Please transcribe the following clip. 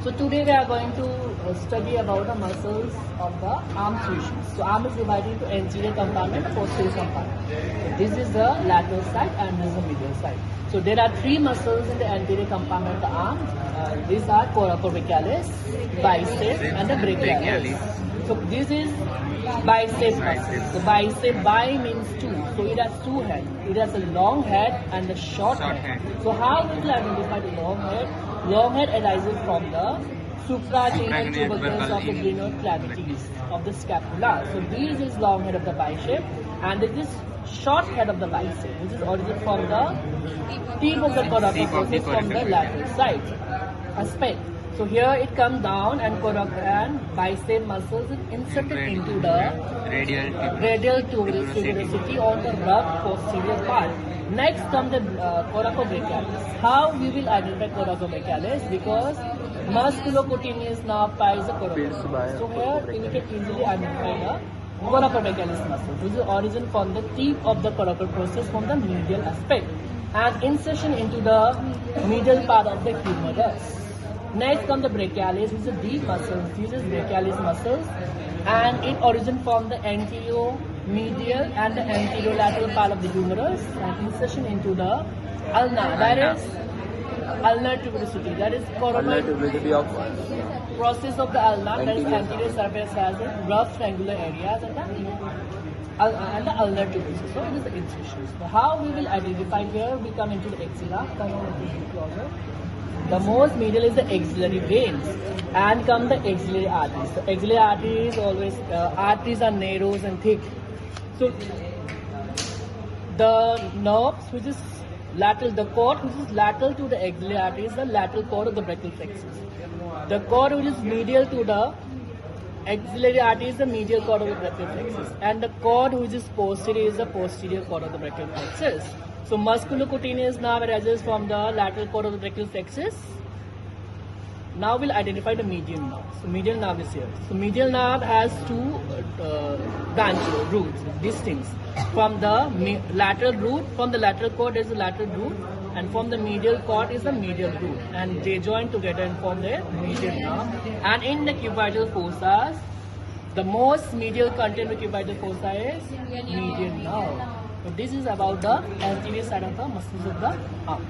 So today we are going to study about the muscles of the arm fusion. So arm is divided into anterior compartment and posterior compartment. So this is the lateral side and this is the medial side. So there are three muscles in the anterior compartment of the arm. These are coracobrachialis, bicep and the brachialis. So this is bicep muscle. The bicep bi means two. So it has two heads. It has a long head and a short head. So how we will identify the long head? Long head arises from the supragenuine tubercles of the glenoid clavities of the scapula. So this is long head of the bicep and this is short head of the bicep, which is origin from the tip of the coracoid from the lateral side aspect. So here it comes down and coracoid and bicep muscles is inserted into the radial tuberosity on the rough posterior part. Next comes the coracobrachialis. How we will identify coracobrachialis? Because musculocutaneous nerve ties the coracoid. So here we can easily identify the coracobrachialis muscle, which is origin from the tip of the coracoid process from the medial aspect and insertion into the medial part of the humerus. Next comes the brachialis, which is a deep muscle. This is brachialis muscles and it origins from the anterior medial and the anterolateral part of the humerus and insertion into the ulna, that is ulnar tuberosity, that is coronal process of the ulna, that is anterior surface has a rough triangular areas and the ulnar tuberosity. So it is the insertion. So how we will identify here, we come into the axilla, come on a little closer. The most medial is the axillary veins and come the axillary arteries. The axillary arteries always, arteries are narrow and thick. So the nerves which is lateral, the cord which is lateral to the axillary artery is the lateral cord of the brachial plexus. The cord which is medial to the axillary artery is the medial cord of the brachial plexus. And the cord which is posterior is the posterior cord of the brachial plexus. So musculocutaneous nerve arises from the lateral cord of the brachial plexus. Now we'll identify the medial nerve. So medial nerve is here. So medial nerve has two branches, roots, distinct. From the lateral root, from the lateral cord is the lateral root, and from the medial cord is the medial root, and they join together and form the medial nerve. And in the cubital fossa, the most medial content of the cubital fossa is medial nerve. So this is about the anterior side of the muscles of the arm.